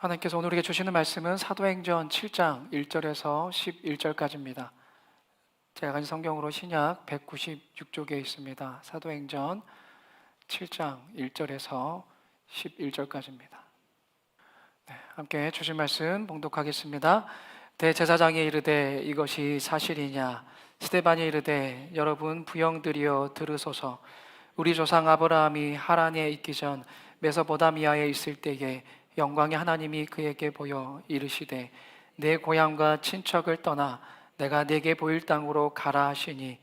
하나님께서 오늘 우리에게 주시는 말씀은 사도행전 7장 1절에서 11절까지입니다. 제가 가진 성경으로 신약 196쪽에 있습니다. 사도행전 7장 1절에서 11절까지입니다. 함께 주신 말씀 봉독하겠습니다. 대제사장이 이르되 이것이 사실이냐? 스데반이 이르되 여러분 부형들이여 들으소서. 우리 조상 아브라함이 하란에 있기 전 메소포타미아에 있을 때에 영광의 하나님이 그에게 보여 이르시되 내 고향과 친척을 떠나 내가 네게 보일 땅으로 가라 하시니,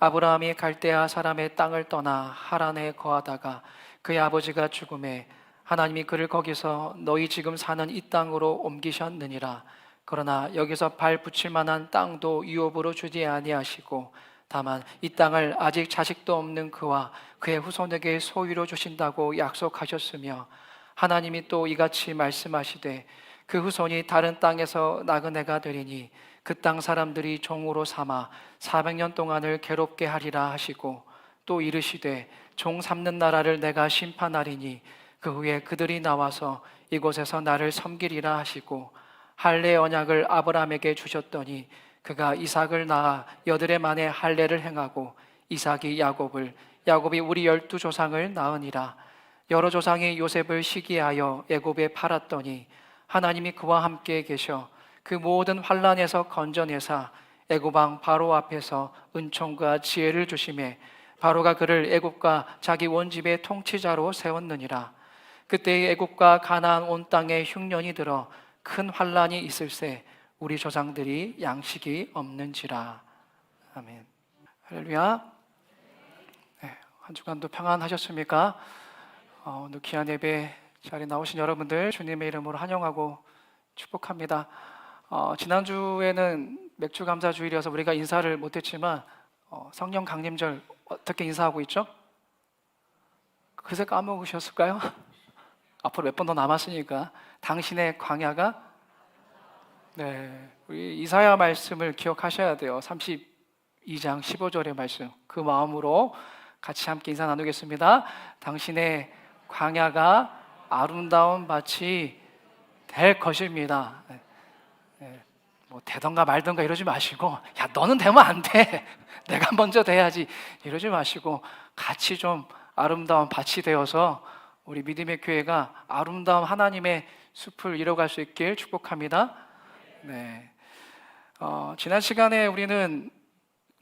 아브라함이 갈대아 사람의 땅을 떠나 하란에 거하다가 그의 아버지가 죽음에 하나님이 그를 거기서 너희 지금 사는 이 땅으로 옮기셨느니라. 그러나 여기서 발 붙일 만한 땅도 유업으로 주지 아니하시고 다만 이 땅을 아직 자식도 없는 그와 그의 후손에게 소유로 주신다고 약속하셨으며, 하나님이 또 이같이 말씀하시되 그 후손이 다른 땅에서 나그네가 되리니 그 땅 사람들이 종으로 삼아 400년 동안을 괴롭게 하리라 하시고, 또 이르시되 종 삼는 나라를 내가 심판하리니 그 후에 그들이 나와서 이곳에서 나를 섬기리라 하시고, 할례 언약을 아브라함에게 주셨더니 그가 이삭을 낳아 여드레 만에 할례를 행하고 이삭이 야곱을, 야곱이 우리 12조상을 낳으니라. 여러 조상이 요셉을 시기하여 애굽에 팔았더니 하나님이 그와 함께 계셔 그 모든 환난에서 건져내사 애굽 왕 바로 앞에서 은총과 지혜를 주시매 바로가 그를 애굽과 자기 원집의 통치자로 세웠느니라. 그때의 애굽과 가나안 온 땅에 흉년이 들어 큰 환난이 있을세 우리 조상들이 양식이 없는지라. 아멘. 할렐루야. 한 주간도 평안하셨습니까? 오늘 귀한 예배 자리에 나오신 여러분들 주님의 이름으로 환영하고 축복합니다. 지난주에는 맥주 감사 주일이어서 우리가 인사를 못했지만 성령 강림절 어떻게 인사하고 있죠? 그새 까먹으셨을까요? 앞으로 몇 번 더 남았으니까 당신의 광야가, 우리 이사야 말씀을 기억하셔야 돼요. 32장 15절의 말씀, 그 마음으로 같이 함께 인사 나누겠습니다. 당신의 광야가 아름다운 밭이 될 것입니다. 뭐 되던가 말던가 이러지 마시고, 야 너는 되면 안 돼, 내가 먼저 돼야지 이러지 마시고 같이 좀 아름다운 밭이 되어서 우리 믿음의 교회가 아름다운 하나님의 숲을 이뤄갈 수 있길 축복합니다. 지난 시간에 우리는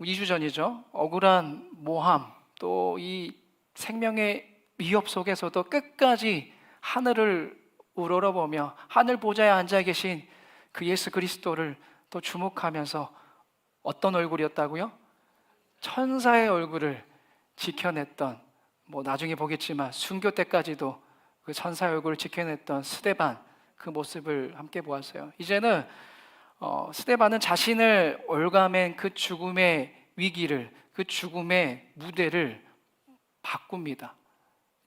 2주 전이죠, 억울한 모함, 또 이 생명의 위협 속에서도 끝까지 하늘을 우러러보며 하늘 보좌에 앉아 계신 그 예수 그리스도를 또 주목하면서 어떤 얼굴이었다고요? 천사의 얼굴을 지켜냈던, 뭐 나중에 보겠지만 순교 때까지도 그 천사의 얼굴을 지켜냈던 스데반, 그 모습을 함께 보았어요. 이제는 스데반은 자신을 올가맨 그 죽음의 위기를, 그 죽음의 무대를 바꿉니다.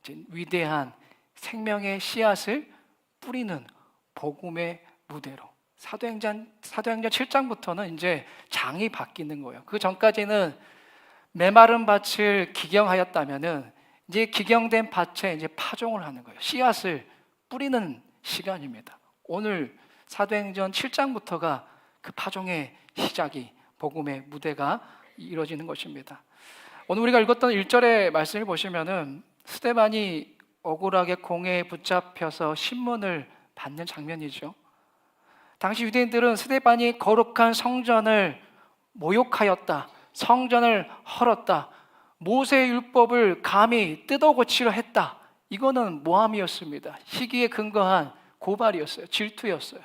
이제 위대한 생명의 씨앗을 뿌리는 복음의 무대로. 사도행전 7장부터는 이제 장이 바뀌는 거예요. 그 전까지는 메마른 밭을 기경하였다면은 이제 기경된 밭에 이제 파종을 하는 거예요. 씨앗을 뿌리는 시간입니다. 오늘 사도행전 7장부터가 그 파종의 시작이, 복음의 무대가 이루어지는 것입니다. 오늘 우리가 읽었던 1절의 말씀을 보시면은 스데반이 억울하게 공회에 붙잡혀서 신문을 받는 장면이죠. 당시 유대인들은 스데반이 거룩한 성전을 모욕하였다, 성전을 헐었다, 모세의 율법을 감히 뜯어고치려 했다, 이거는 모함이었습니다. 시기에 근거한 고발이었어요. 질투였어요.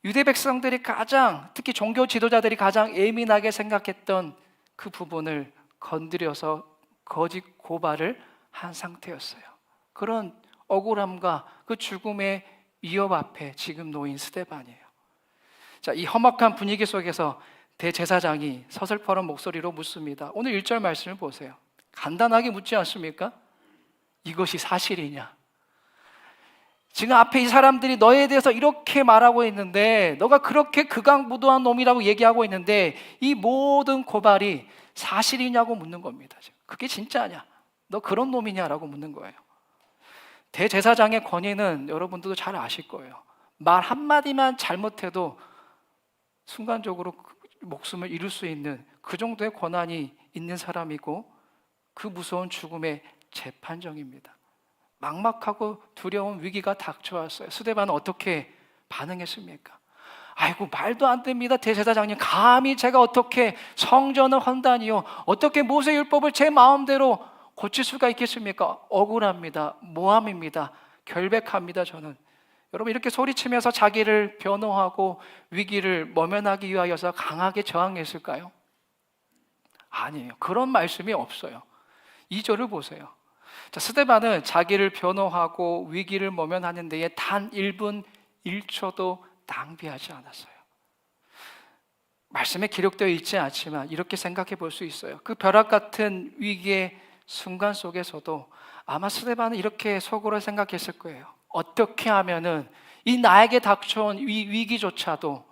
유대 백성들이 가장, 특히 종교 지도자들이 가장 예민하게 생각했던 그 부분을 건드려서 거짓 고발을 한 상태였어요. 그런 억울함과 그 죽음의 위협 앞에 지금 놓인 스데반이에요. 자, 이 험악한 분위기 속에서 대제사장이 서슬퍼런 목소리로 묻습니다. 오늘 1절 말씀을 보세요. 간단하게 묻지 않습니까? 이것이 사실이냐? 지금 앞에 이 사람들이 너에 대해서 이렇게 말하고 있는데, 너가 그렇게 극악무도한 놈이라고 얘기하고 있는데 이 모든 고발이 사실이냐고 묻는 겁니다. 그게 진짜냐? 너 그런 놈이냐라고 묻는 거예요. 대제사장의 권위는 여러분들도 잘 아실 거예요. 말 한마디만 잘못해도 순간적으로 목숨을 잃을 수 있는 그 정도의 권한이 있는 사람이고, 그 무서운 죽음의 재판정입니다. 막막하고 두려운 위기가 닥쳐왔어요. 스데반은 어떻게 반응했습니까? 아이고, 말도 안 됩니다, 대제사장님. 감히 제가 어떻게 성전을 헌다니요, 어떻게 모세율법을 제 마음대로 고칠 수가 있겠습니까? 억울합니다, 모함입니다, 결백합니다, 저는. 여러분, 이렇게 소리치면서 자기를 변호하고 위기를 모면하기 위하여서 강하게 저항했을까요? 아니에요. 그런 말씀이 없어요. 2절을 보세요. 자, 스데반은 자기를 변호하고 위기를 모면하는 데에 단 1분 1초도 낭비하지 않았어요. 말씀에 기록되어 있지 않지만 이렇게 생각해 볼 수 있어요. 그 벼락 같은 위기의 순간 속에서도 아마 스데반은 이렇게 속으로 생각했을 거예요. 어떻게 하면은 이 나에게 닥쳐온 이 위기조차도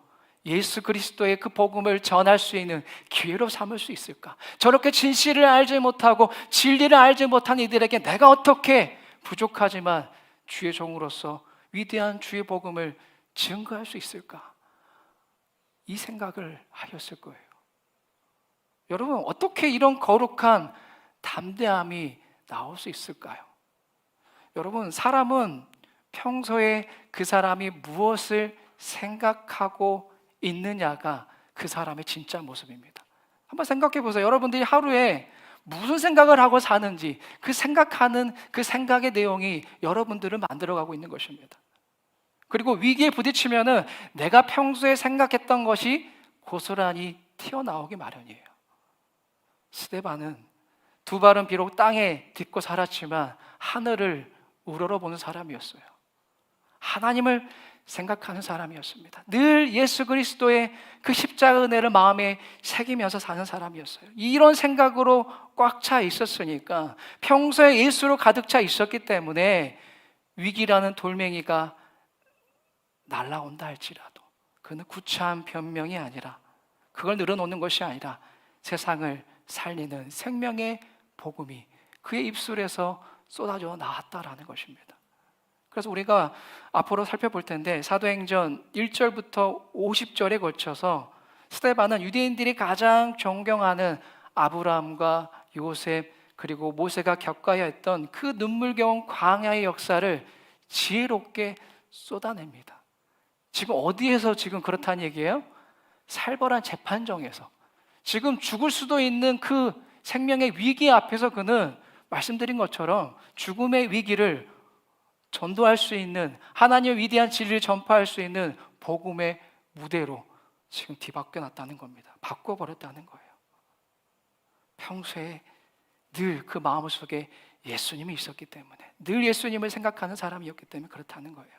예수 그리스도의 그 복음을 전할 수 있는 기회로 삼을 수 있을까? 저렇게 진실을 알지 못하고 진리를 알지 못한 이들에게 내가 어떻게 부족하지만 주의 종으로서 위대한 주의 복음을 증거할 수 있을까? 이 생각을 하였을 거예요. 여러분, 어떻게 이런 거룩한 담대함이 나올 수 있을까요? 여러분, 사람은 평소에 그 사람이 무엇을 생각하고 있느냐가 그 사람의 진짜 모습입니다. 한번 생각해 보세요. 여러분들이 하루에 무슨 생각을 하고 사는지, 그 생각하는 그 생각의 내용이 여러분들을 만들어가고 있는 것입니다. 그리고 위기에 부딪히면은 내가 평소에 생각했던 것이 고스란히 튀어나오기 마련이에요. 스데반은 두 발은 비록 땅에 딛고 살았지만 하늘을 우러러보는 사람이었어요. 하나님을 생각하는 사람이었습니다. 늘 예수 그리스도의 그 십자가 은혜를 마음에 새기면서 사는 사람이었어요. 이런 생각으로 꽉 차 있었으니까, 평소에 예수로 가득 차 있었기 때문에 위기라는 돌멩이가 날아온다 할지라도 그는 구차한 변명이 아니라, 그걸 늘어놓는 것이 아니라 세상을 살리는 생명의 복음이 그의 입술에서 쏟아져 나왔다라는 것입니다. 그래서 우리가 앞으로 살펴볼 텐데, 사도행전 1절부터 50절에 걸쳐서 스데반은 유대인들이 가장 존경하는 아브라함과 요셉 그리고 모세가 겪어야 했던 그 눈물겨운 광야의 역사를 지혜롭게 쏟아냅니다. 지금 어디에서 지금 그렇다는 얘기예요? 살벌한 재판정에서, 지금 죽을 수도 있는 그 생명의 위기 앞에서 그는 말씀드린 것처럼 죽음의 위기를 전도할 수 있는, 하나님의 위대한 진리를 전파할 수 있는 복음의 무대로 지금 뒤바뀌어놨다는 겁니다. 바꿔버렸다는 거예요. 평소에 늘 그 마음속에 예수님이 있었기 때문에, 늘 예수님을 생각하는 사람이었기 때문에 그렇다는 거예요.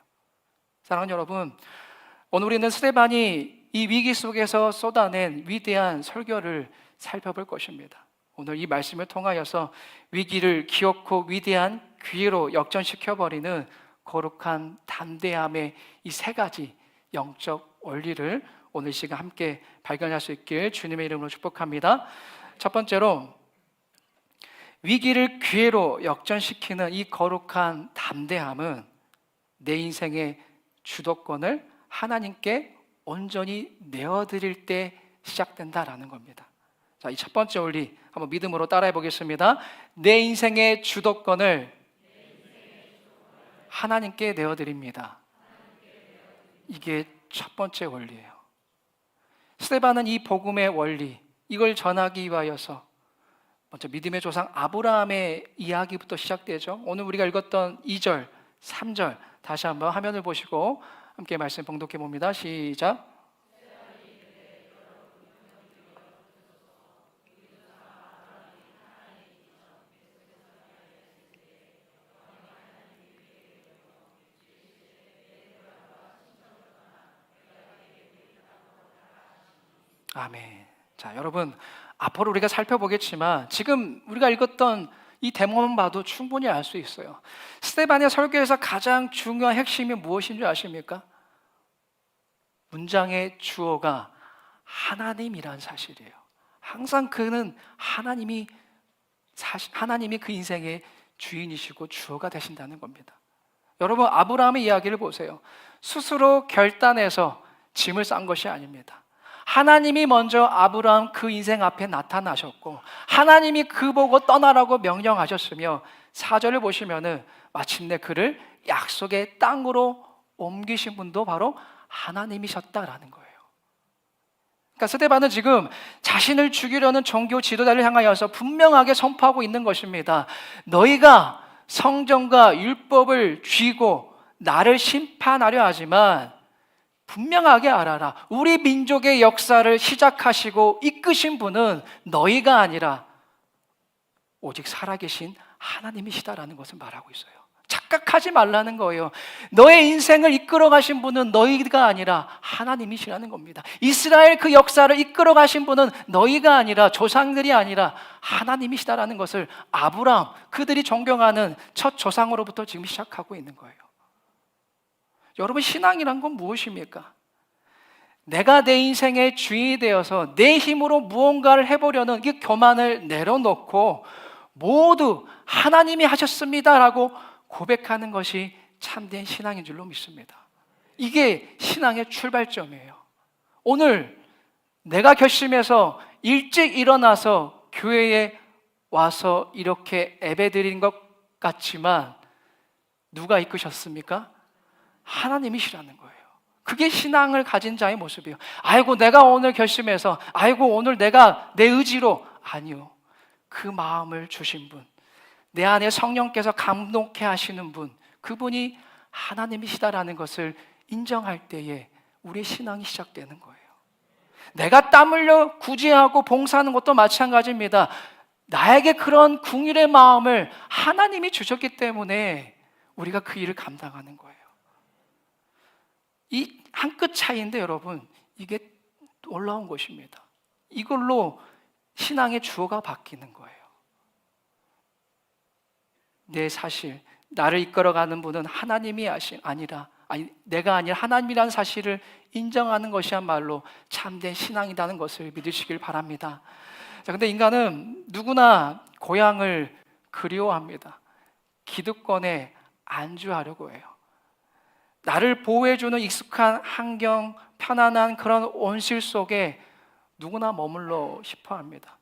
사랑하는 여러분, 오늘 우리는 스데반이 이 위기 속에서 쏟아낸 위대한 설교를 살펴볼 것입니다. 오늘 이 말씀을 통하여서 위기를 기어코 위대한 기회로 역전시켜버리는 거룩한 담대함의 이 세 가지 영적 원리를 오늘 시간 함께 발견할 수 있길 주님의 이름으로 축복합니다. 첫 번째로, 위기를 기회로 역전시키는 이 거룩한 담대함은 내 인생의 주도권을 하나님께 온전히 내어드릴 때 시작된다라는 겁니다. 자, 이 첫 번째 원리 한번 믿음으로 따라해 보겠습니다. 내 인생의 주도권을 하나님께 내어드립니다. 이게 첫 번째 원리예요. 스데반은 이 복음의 원리, 이걸 전하기 위하여서 먼저 믿음의 조상 아브라함의 이야기부터 시작되죠. 오늘 우리가 읽었던 2절, 3절 다시 한번 화면을 보시고 함께 말씀 봉독해 봅니다. 시작. 아멘. 자, 여러분, 앞으로 우리가 살펴보겠지만 지금 우리가 읽었던 이 대목만 봐도 충분히 알 수 있어요. 스데반의 설교에서 가장 중요한 핵심이 무엇인 줄 아십니까? 문장의 주어가 하나님이란 사실이에요. 항상 그는 하나님이 그 인생의 주인이시고 주어가 되신다는 겁니다. 여러분, 아브라함의 이야기를 보세요. 스스로 결단해서 짐을 싼 것이 아닙니다. 하나님이 먼저 아브라함 그 인생 앞에 나타나셨고, 하나님이 그 보고 떠나라고 명령하셨으며, 4절을 보시면은 마침내 그를 약속의 땅으로 옮기신 분도 바로 하나님이셨다라는 거예요. 그러니까 스데반은 지금 자신을 죽이려는 종교 지도자를 향하여서 분명하게 선포하고 있는 것입니다. 너희가 성경과 율법을 쥐고 나를 심판하려 하지만 분명하게 알아라. 우리 민족의 역사를 시작하시고 이끄신 분은 너희가 아니라 오직 살아계신 하나님이시다라는 것을 말하고 있어요. 착각하지 말라는 거예요. 너의 인생을 이끌어 가신 분은 너희가 아니라 하나님이시라는 겁니다. 이스라엘 그 역사를 이끌어 가신 분은 너희가 아니라 조상들이 아니라 하나님이시다라는 것을 아브라함, 그들이 존경하는 첫 조상으로부터 지금 시작하고 있는 거예요. 여러분, 신앙이란 건 무엇입니까? 내가 내 인생의 주인이 되어서 내 힘으로 무언가를 해보려는 이 교만을 내려놓고 모두 하나님이 하셨습니다라고 고백하는 것이 참된 신앙인 줄로 믿습니다. 이게 신앙의 출발점이에요. 오늘 내가 결심해서 일찍 일어나서 교회에 와서 이렇게 예배드린 것 같지만 누가 이끄셨습니까? 하나님이시라는 거예요. 그게 신앙을 가진 자의 모습이에요. 아이고 내가 오늘 결심해서, 아이고 오늘 내가 내 의지로, 아니요. 그 마음을 주신 분, 내 안에 성령께서 감동케 하시는 분, 그분이 하나님이시다라는 것을 인정할 때에 우리의 신앙이 시작되는 거예요. 내가 땀 흘려 구제하고 봉사하는 것도 마찬가지입니다. 나에게 그런 긍휼의 마음을 하나님이 주셨기 때문에 우리가 그 일을 감당하는 거예요. 이 한 끗 차이인데 여러분, 이게 놀라운 것입니다. 이걸로 신앙의 주어가 바뀌는 거예요. 내 사실, 나를 이끌어가는 분은 하나님이 내가 아니라 하나님이라는 사실을 인정하는 것이야말로 참된 신앙이라는 것을 믿으시길 바랍니다. 자, 근데 인간은 누구나 고향을 그리워합니다. 기득권에 안주하려고 해요. 나를 보호해주는 익숙한 환경, 편안한 그런 온실 속에 누구나 머물러 싶어 합니다.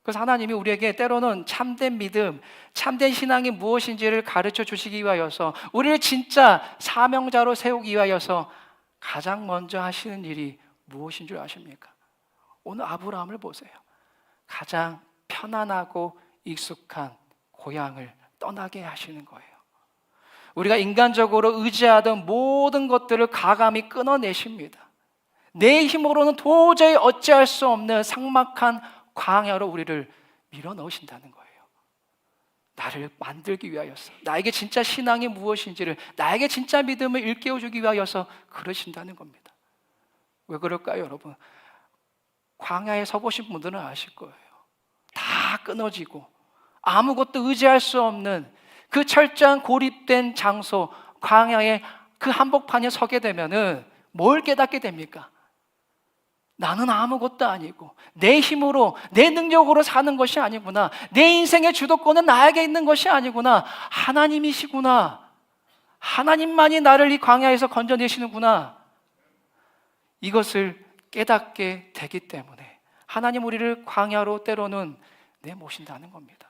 그래서 하나님이 우리에게 때로는 참된 믿음, 참된 신앙이 무엇인지를 가르쳐 주시기 위하여서, 우리를 진짜 사명자로 세우기 위하여서 가장 먼저 하시는 일이 무엇인 줄 아십니까? 오늘 아브라함을 보세요. 가장 편안하고 익숙한 고향을 떠나게 하시는 거예요. 우리가 인간적으로 의지하던 모든 것들을 가감히 끊어내십니다. 내 힘으로는 도저히 어찌할 수 없는 삭막한 광야로 우리를 밀어 넣으신다는 거예요. 나를 만들기 위하여서, 나에게 진짜 신앙이 무엇인지를, 나에게 진짜 믿음을 일깨워주기 위하여서 그러신다는 겁니다. 왜 그럴까요, 여러분? 광야에 서보신 분들은 아실 거예요. 다 끊어지고 아무것도 의지할 수 없는 그 철저한 고립된 장소, 광야의 그 한복판에 서게 되면은 뭘 깨닫게 됩니까? 나는 아무것도 아니고 내 힘으로, 내 능력으로 사는 것이 아니구나. 내 인생의 주도권은 나에게 있는 것이 아니구나. 하나님이시구나. 하나님만이 나를 이 광야에서 건져내시는구나. 이것을 깨닫게 되기 때문에 하나님 우리를 광야로 때로는 내모신다는 겁니다.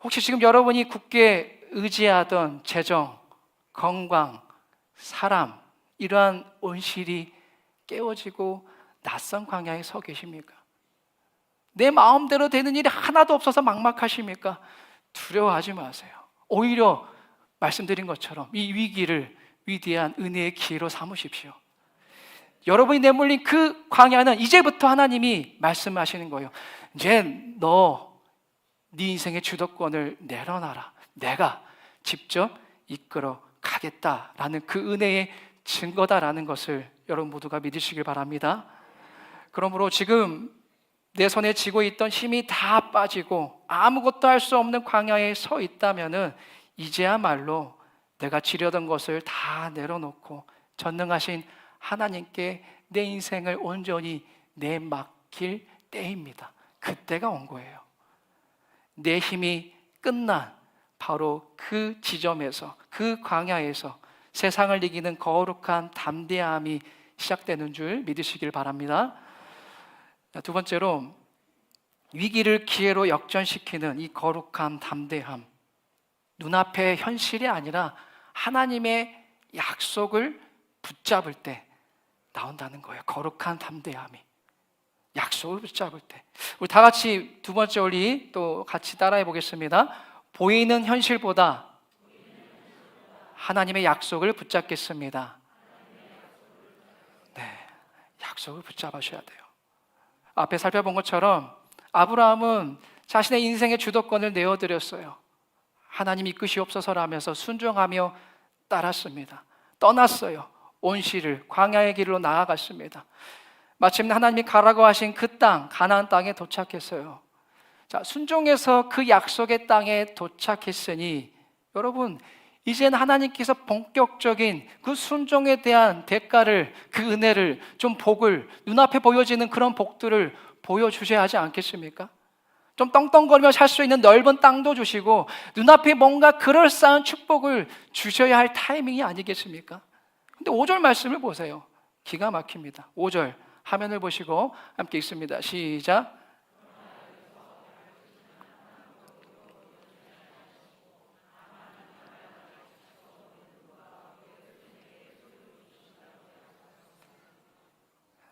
혹시 지금 여러분이 굳게 의지하던 재정, 건강, 사람, 이러한 온실이 깨워지고 낯선 광야에 서 계십니까? 내 마음대로 되는 일이 하나도 없어서 막막하십니까? 두려워하지 마세요. 오히려 말씀드린 것처럼 이 위기를 위대한 은혜의 기회로 삼으십시오. 여러분이 내몰린 그 광야는 이제부터 하나님이 말씀하시는 거예요. 이제 네 인생의 주도권을 내려놔라. 내가 직접 이끌어 가겠다라는 그 은혜의 증거다라는 것을 여러분 모두가 믿으시길 바랍니다. 그러므로 지금 내 손에 쥐고 있던 힘이 다 빠지고 아무것도 할 수 없는 광야에 서 있다면은 이제야말로 내가 지려던 것을 다 내려놓고 전능하신 하나님께 내 인생을 온전히 내맡길 때입니다. 그때가 온 거예요. 내 힘이 끝난 바로 그 지점에서, 그 광야에서 세상을 이기는 거룩한 담대함이 시작되는 줄 믿으시길 바랍니다. 두 번째로, 위기를 기회로 역전시키는 이 거룩한 담대함, 눈앞의 현실이 아니라 하나님의 약속을 붙잡을 때 나온다는 거예요. 거룩한 담대함이. 약속을 붙잡을 때. 우리 다 같이 두 번째 원리 또 같이 따라해 보겠습니다. 보이는 현실보다 하나님의 약속을 붙잡겠습니다. 네, 약속을 붙잡으셔야 돼요. 앞에 살펴본 것처럼 아브라함은 자신의 인생의 주도권을 내어드렸어요. 하나님 이끄시옵소서라면서 순종하며 따랐습니다. 떠났어요. 온실을, 광야의 길로 나아갔습니다. 마침내 하나님이 가라고 하신 그 땅, 가나안 땅에 도착했어요. 자, 순종해서 그 약속의 땅에 도착했으니 여러분, 이젠 하나님께서 본격적인 그 순종에 대한 대가를, 그 은혜를, 좀 복을, 눈앞에 보여지는 그런 복들을 보여주셔야 하지 않겠습니까? 좀 떵떵거리며 살 수 있는 넓은 땅도 주시고 눈앞에 뭔가 그럴싸한 축복을 주셔야 할 타이밍이 아니겠습니까? 근데 5절 말씀을 보세요. 기가 막힙니다. 5절 화면을 보시고 함께 읽습니다. 시작.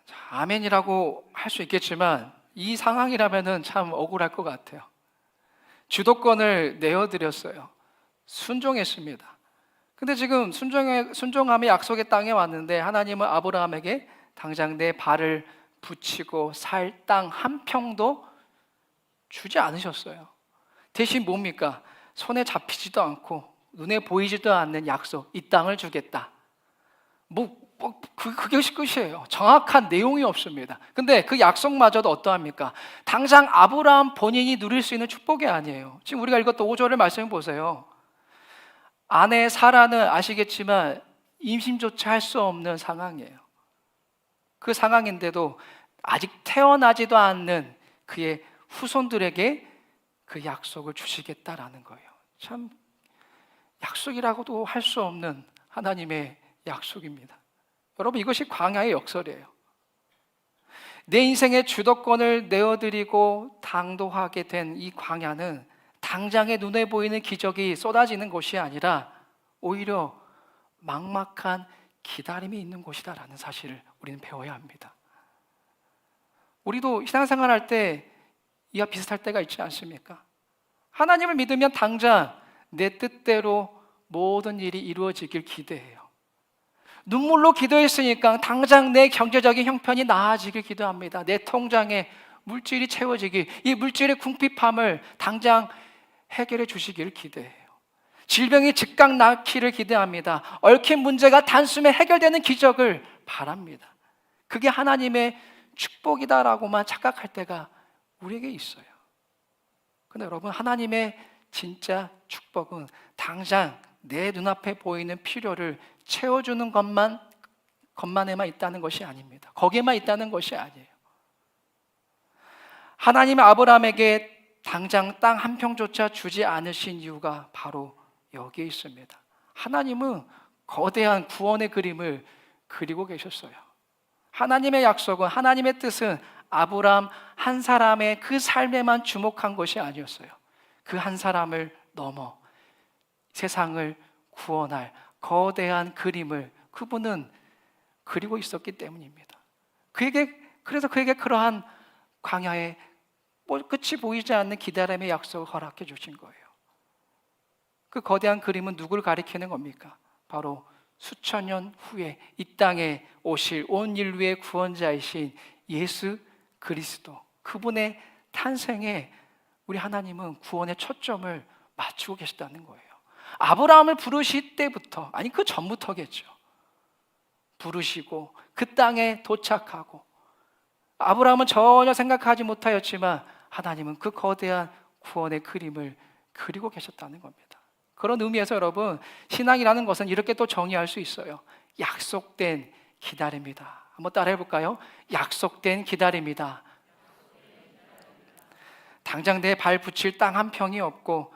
자, 아멘이라고 할 수 있겠지만 이 상황이라면 참 억울할 것 같아요. 주도권을 내어드렸어요. 순종했습니다. 근데 지금 순종함의 약속의 땅에 왔는데 하나님은 아브라함에게 당장 내 발을 붙이고 살 땅 한 평도 주지 않으셨어요. 대신 뭡니까? 손에 잡히지도 않고 눈에 보이지도 않는 약속, 이 땅을 주겠다. 그것이 끝이에요. 정확한 내용이 없습니다. 근데 그 약속마저도 어떠합니까? 당장 아브라함 본인이 누릴 수 있는 축복이 아니에요. 지금 우리가 읽었던 5절의 말씀을 보세요. 아내 사라는 아시겠지만 임신조차 할 수 없는 상황이에요. 그 상황인데도 아직 태어나지도 않는 그의 후손들에게 그 약속을 주시겠다라는 거예요. 참 약속이라고도 할 수 없는 하나님의 약속입니다. 여러분, 이것이 광야의 역설이에요. 내 인생의 주도권을 내어드리고 당도하게 된 이 광야는 당장의 눈에 보이는 기적이 쏟아지는 곳이 아니라 오히려 막막한 기다림이 있는 곳이다라는 사실을 우리는 배워야 합니다. 우리도 신앙생활 할 때 이와 비슷할 때가 있지 않습니까? 하나님을 믿으면 당장 내 뜻대로 모든 일이 이루어지길 기대해요. 눈물로 기도했으니까 당장 내 경제적인 형편이 나아지길 기도합니다. 내 통장에 물질이 채워지길, 이 물질의 궁핍함을 당장 해결해 주시길 기대해요. 질병이 즉각 낫기를 기대합니다. 얽힌 문제가 단숨에 해결되는 기적을 바랍니다. 그게 하나님의 축복이다라고만 착각할 때가 우리에게 있어요. 그런데 여러분, 하나님의 진짜 축복은 당장 내 눈앞에 보이는 필요를 채워주는 것만에만 있다는 것이 아닙니다. 거기에만 있다는 것이 아니에요. 하나님의 아브라함에게 당장 땅 한 평조차 주지 않으신 이유가 바로 여기에 있습니다. 하나님은 거대한 구원의 그림을 그리고 계셨어요. 하나님의 약속은, 하나님의 뜻은 아브라함 한 사람의 그 삶에만 주목한 것이 아니었어요. 그 한 사람을 넘어 세상을 구원할 거대한 그림을 그분은 그리고 있었기 때문입니다. 그래서 그에게 그러한 광야의 끝이 보이지 않는 기다림의 약속을 허락해 주신 거예요. 그 거대한 그림은 누구를 가리키는 겁니까? 바로 수천 년 후에 이 땅에 오실 온 인류의 구원자이신 예수 그리스도, 그분의 탄생에 우리 하나님은 구원의 초점을 맞추고 계시다는 거예요. 아브라함을 부르실 때부터, 아니 그 전부터겠죠. 부르시고 그 땅에 도착하고 아브라함은 전혀 생각하지 못하였지만 하나님은 그 거대한 구원의 그림을 그리고 계셨다는 겁니다. 그런 의미에서 여러분, 신앙이라는 것은 이렇게 또 정의할 수 있어요. 약속된 기다림이다. 한번 따라해 볼까요? 약속된 기다림이다. 당장 내 발 붙일 땅 한 평이 없고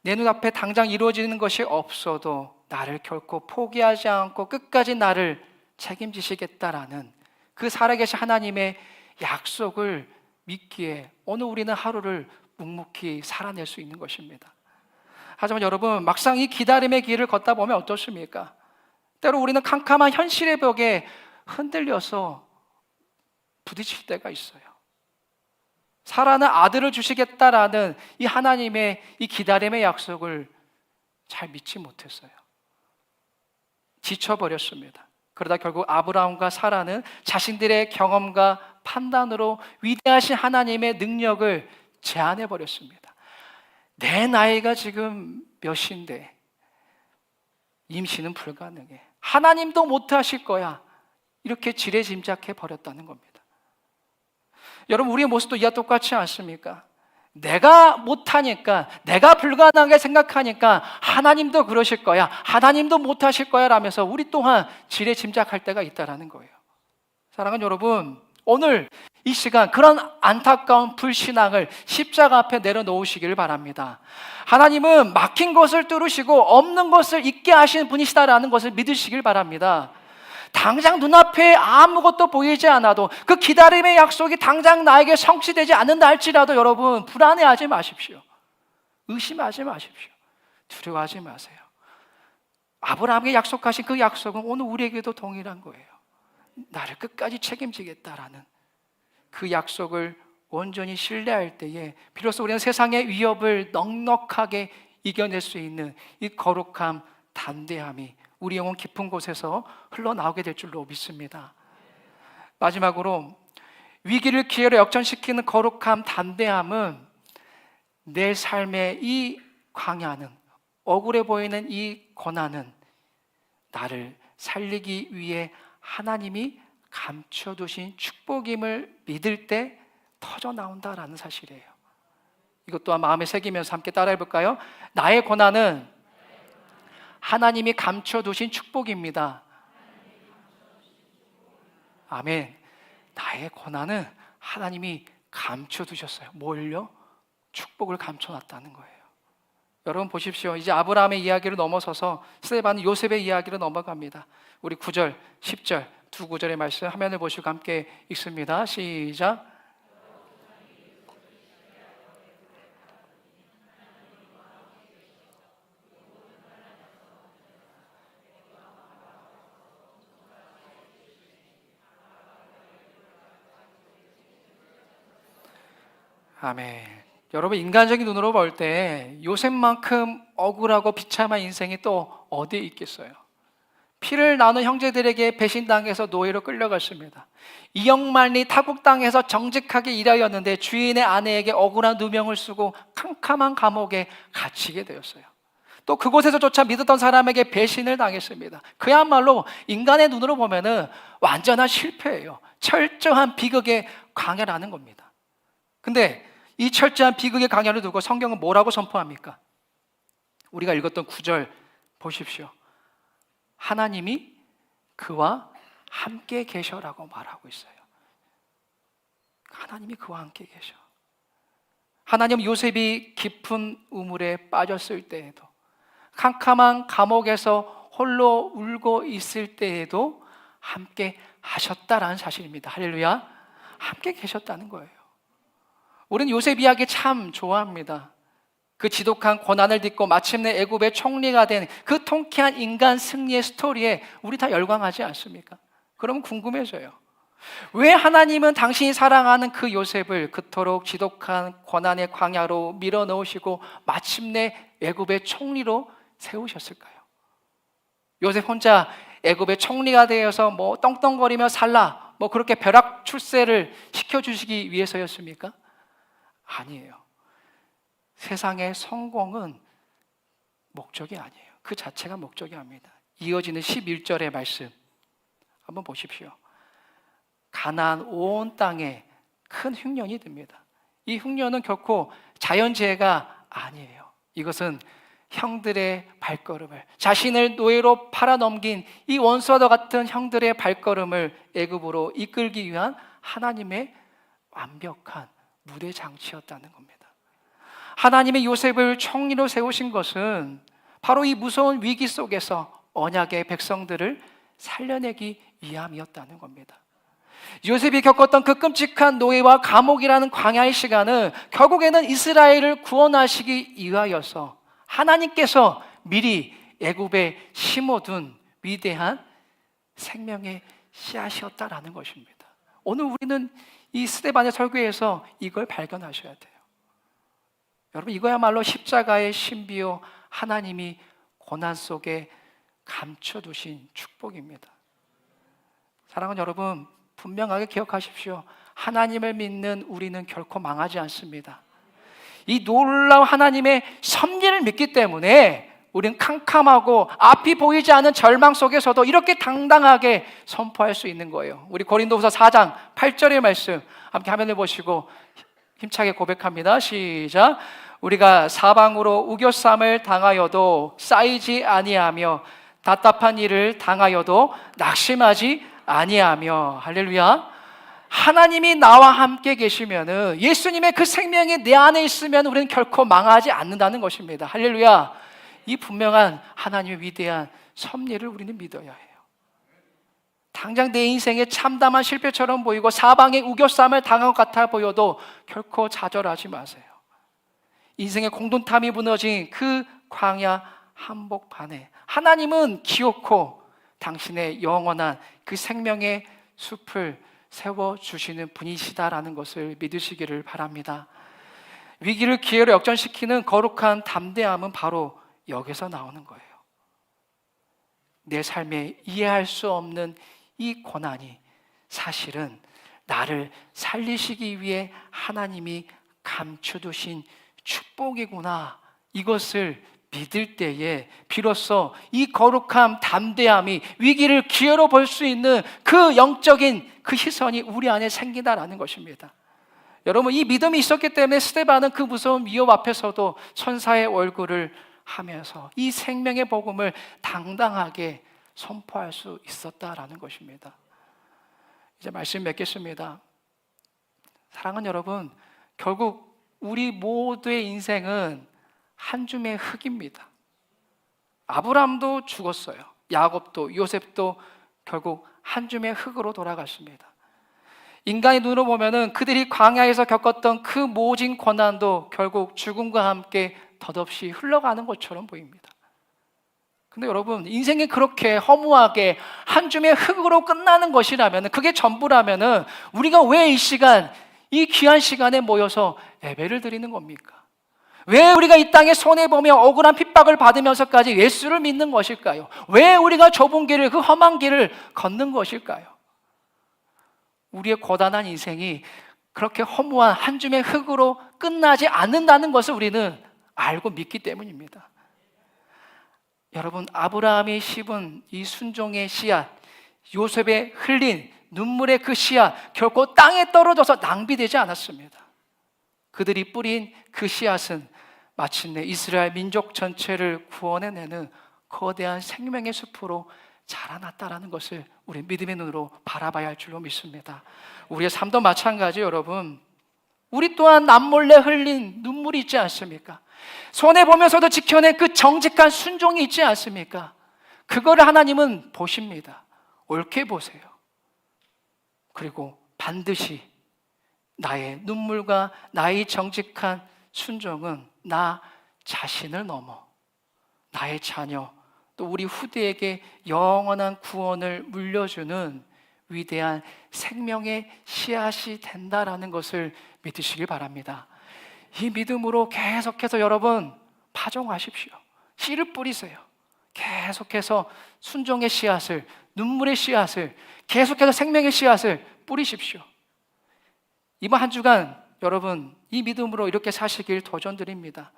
내 눈앞에 당장 이루어지는 것이 없어도 나를 결코 포기하지 않고 끝까지 나를 책임지시겠다라는 그 살아계신 하나님의 약속을 믿기에 오늘 우리는 하루를 묵묵히 살아낼 수 있는 것입니다. 하지만 여러분, 막상 이 기다림의 길을 걷다 보면 어떻습니까? 때로 우리는 캄캄한 현실의 벽에 흔들려서 부딪힐 때가 있어요. 살아난 아들을 주시겠다라는 이 하나님의 이 기다림의 약속을 잘 믿지 못했어요. 지쳐버렸습니다. 그러다 결국 아브라함과 사라는 자신들의 경험과 판단으로 위대하신 하나님의 능력을 제한해버렸습니다. 내 나이가 지금 몇인데 임신은 불가능해. 하나님도 못하실 거야. 이렇게 지레짐작해 버렸다는 겁니다. 여러분, 우리의 모습도 이와 똑같지 않습니까? 내가 못하니까, 내가 불가능하게 생각하니까 하나님도 그러실 거야, 하나님도 못하실 거야 라면서 우리 또한 지레짐작할 때가 있다는 거예요. 사랑하는 여러분, 오늘 이 시간 그런 안타까운 불신앙을 십자가 앞에 내려놓으시기를 바랍니다. 하나님은 막힌 것을 뚫으시고 없는 것을 있게 하시는 분이시다라는 것을 믿으시길 바랍니다. 당장 눈앞에 아무것도 보이지 않아도 그 기다림의 약속이 당장 나에게 성취되지 않는다 할지라도 여러분, 불안해하지 마십시오. 의심하지 마십시오. 두려워하지 마세요. 아브라함에게 약속하신 그 약속은 오늘 우리에게도 동일한 거예요. 나를 끝까지 책임지겠다라는 그 약속을 온전히 신뢰할 때에 비로소 우리는 세상의 위협을 넉넉하게 이겨낼 수 있는 이 거룩함, 담대함이 우리 영혼 깊은 곳에서 흘러나오게 될 줄로 믿습니다. 마지막으로 위기를 기회로 역전시키는 거룩함, 담대함은 내 삶의 이 광야는, 억울해 보이는 이 고난은 나를 살리기 위해 하나님이 감춰두신 축복임을 믿을 때 터져 나온다라는 사실이에요. 이것 또한 마음에 새기면서 함께 따라해 볼까요? 나의 고난은 하나님이 감춰두신 축복입니다. 아멘. 나의 고난은 하나님이 감춰두셨어요. 뭘요? 축복을 감춰놨다는 거예요. 여러분 보십시오. 이제 아브라함의 이야기를 넘어서서 스데반은 요셉의 이야기로 넘어갑니다. 우리 9절, 10절 두 구절의 말씀 화면을 보시고 함께 읽습니다. 시작. 아멘. 여러분, 인간적인 눈으로 볼 때 요셉만큼 억울하고 비참한 인생이 또 어디에 있겠어요? 피를 나눈 형제들에게 배신당해서 노예로 끌려갔습니다. 이역만리 타국 땅에서 정직하게 일하였는데 주인의 아내에게 억울한 누명을 쓰고 캄캄한 감옥에 갇히게 되었어요. 또 그곳에서조차 믿었던 사람에게 배신을 당했습니다. 그야말로 인간의 눈으로 보면은 완전한 실패예요. 철저한 비극의 광야라는 겁니다. 근데 이 철저한 비극의 광야를 두고 성경은 뭐라고 선포합니까? 우리가 읽었던 9절 보십시오. 하나님이 그와 함께 계셔라고 말하고 있어요. 하나님이 그와 함께 계셔. 하나님, 요셉이 깊은 우물에 빠졌을 때에도, 캄캄한 감옥에서 홀로 울고 있을 때에도 함께 하셨다라는 사실입니다. 할렐루야. 함께 계셨다는 거예요. 우리는 요셉 이야기 참 좋아합니다. 그 지독한 고난을 딛고 마침내 애굽의 총리가 된 그 통쾌한 인간 승리의 스토리에 우리 다 열광하지 않습니까? 그러면 궁금해져요. 왜 하나님은 당신이 사랑하는 그 요셉을 그토록 지독한 고난의 광야로 밀어넣으시고 마침내 애굽의 총리로 세우셨을까요? 요셉 혼자 애굽의 총리가 되어서 뭐 떵떵거리며 살라, 뭐 그렇게 벼락 출세를 시켜주시기 위해서였습니까? 아니에요. 세상의 성공은 목적이 아니에요. 그 자체가 목적이 아닙니다. 이어지는 11절의 말씀 한번 보십시오. 가나안 온 땅에 큰 흉년이 듭니다. 이 흉년은 결코 자연재해가 아니에요. 이것은 형들의 발걸음을, 자신을 노예로 팔아넘긴 이 원수와도 같은 형들의 발걸음을 애굽으로 이끌기 위한 하나님의 완벽한 무대 장치였다는 겁니다. 하나님의 요셉을 총리로 세우신 것은 바로 이 무서운 위기 속에서 언약의 백성들을 살려내기 위함이었다는 겁니다. 요셉이 겪었던 그 끔찍한 노예와 감옥이라는 광야의 시간은 결국에는 이스라엘을 구원하시기 위하여서 하나님께서 미리 애굽에 심어둔 위대한 생명의 씨앗이었다라는 것입니다. 오늘 우리는 이 스데반의 설교에서 이걸 발견하셔야 돼요. 여러분, 이거야말로 십자가의 신비요, 하나님이 고난 속에 감춰두신 축복입니다. 사랑하는 여러분, 분명하게 기억하십시오. 하나님을 믿는 우리는 결코 망하지 않습니다. 이 놀라운 하나님의 섭리를 믿기 때문에 우리는 캄캄하고 앞이 보이지 않는 절망 속에서도 이렇게 당당하게 선포할 수 있는 거예요. 우리 고린도후서 4장 8절의 말씀 함께 화면을 보시고 힘차게 고백합니다. 시작. 우리가 사방으로 우겨쌈을 당하여도 쌓이지 아니하며 답답한 일을 당하여도 낙심하지 아니하며. 할렐루야. 하나님이 나와 함께 계시면은, 예수님의 그 생명이 내 안에 있으면 우리는 결코 망하지 않는다는 것입니다. 할렐루야. 이 분명한 하나님의 위대한 섭리를 우리는 믿어야 해요. 당장 내 인생에 참담한 실패처럼 보이고 사방에 우겨쌈을 당한 것 같아 보여도 결코 좌절하지 마세요. 인생의 공동탐이 무너진 그 광야 한복판에 하나님은 기어코 당신의 영원한 그 생명의 숲을 세워주시는 분이시다라는 것을 믿으시기를 바랍니다. 위기를 기회로 역전시키는 거룩한 담대함은 바로 여기서 나오는 거예요. 내 삶에 이해할 수 없는 이 고난이 사실은 나를 살리시기 위해 하나님이 감춰두신 축복이구나, 이것을 믿을 때에 비로소 이 거룩함, 담대함이 위기를 기회로 볼 수 있는 그 영적인 그 시선이 우리 안에 생긴다라는 것입니다. 여러분, 이 믿음이 있었기 때문에 스데반은 그 무서운 위협 앞에서도 천사의 얼굴을 하면서 이 생명의 복음을 당당하게 선포할 수 있었다라는 것입니다. 이제 말씀 맺겠습니다. 사랑하는 여러분, 결국 우리 모두의 인생은 한 줌의 흙입니다. 아브라함도 죽었어요. 야곱도, 요셉도 결국 한 줌의 흙으로 돌아갔습니다. 인간의 눈으로 보면은 그들이 광야에서 겪었던 그 모진 고난도 결국 죽음과 함께 덧없이 흘러가는 것처럼 보입니다. 근데 여러분, 인생이 그렇게 허무하게 한 줌의 흙으로 끝나는 것이라면, 그게 전부라면 우리가 왜 이 시간, 이 귀한 시간에 모여서 예배를 드리는 겁니까? 왜 우리가 이 땅에 손해보며 억울한 핍박을 받으면서까지 예수를 믿는 것일까요? 왜 우리가 좁은 길을, 그 험한 길을 걷는 것일까요? 우리의 고단한 인생이 그렇게 허무한 한 줌의 흙으로 끝나지 않는다는 것을 우리는 알고 믿기 때문입니다. 여러분, 아브라함이 씹은 이 순종의 씨앗, 요셉의 흘린 눈물의 그 씨앗, 결코 땅에 떨어져서 낭비되지 않았습니다. 그들이 뿌린 그 씨앗은 마침내 이스라엘 민족 전체를 구원해내는 거대한 생명의 숲으로 자라났다라는 것을 우리 믿음의 눈으로 바라봐야 할 줄로 믿습니다. 우리의 삶도 마찬가지. 여러분, 우리 또한 남몰래 흘린 눈물이 있지 않습니까? 손해보면서도 지켜낸 그 정직한 순종이 있지 않습니까? 그거를 하나님은 보십니다. 옳게 보세요. 그리고 반드시 나의 눈물과 나의 정직한 순종은 나 자신을 넘어 나의 자녀, 또 우리 후대에게 영원한 구원을 물려주는 위대한 생명의 씨앗이 된다라는 것을 믿으시길 바랍니다. 이 믿음으로 계속해서 여러분 파종하십시오. 씨를 뿌리세요. 계속해서 순종의 씨앗을, 눈물의 씨앗을, 계속해서 생명의 씨앗을 뿌리십시오. 이번 한 주간 여러분 이 믿음으로 이렇게 사시길 도전드립니다.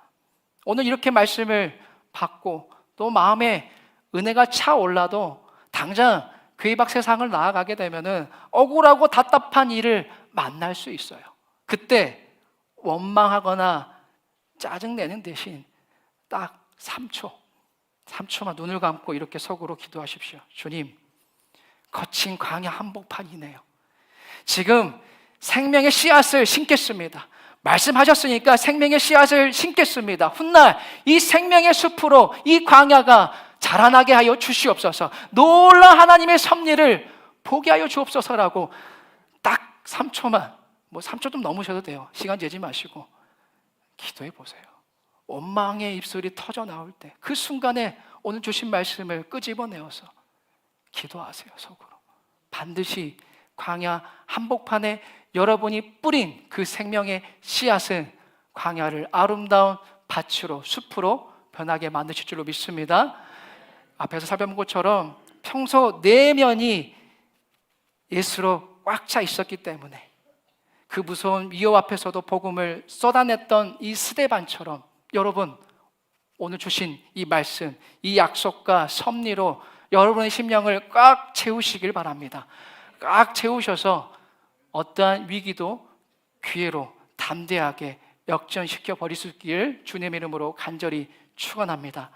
오늘 이렇게 말씀을 받고 또 마음에 은혜가 차올라도 당장 교회 밖 세상을 나아가게 되면은 억울하고 답답한 일을 만날 수 있어요. 그때 원망하거나 짜증내는 대신 딱 3초만 눈을 감고 이렇게 속으로 기도하십시오. 주님, 거친 광야 한복판이네요. 지금 생명의 씨앗을 심겠습니다. 말씀하셨으니까 생명의 씨앗을 심겠습니다. 훗날 이 생명의 숲으로 이 광야가 자라나게 하여 주시옵소서. 놀라운 하나님의 섭리를 보게 하여 주옵소서라고 딱 3초만, 뭐 3초 좀 넘으셔도 돼요. 시간 재지 마시고 기도해 보세요. 원망의 입술이 터져 나올 때 그 순간에 오늘 주신 말씀을 끄집어내어서 기도하세요. 속으로. 반드시 광야 한복판에 여러분이 뿌린 그 생명의 씨앗은 광야를 아름다운 밭으로, 숲으로 변하게 만드실 줄로 믿습니다. 앞에서 살펴본 것처럼 평소 내면이 예수로 꽉 차 있었기 때문에 그 무서운 위협 앞에서도 복음을 쏟아냈던 이 스데반처럼 여러분, 오늘 주신 이 말씀, 이 약속과 섭리로 여러분의 심령을 꽉 채우시길 바랍니다. 꽉 채우셔서 어떠한 위기도 기회로 담대하게 역전시켜 버릴 수 있기를 주님의 이름으로 간절히 축원합니다.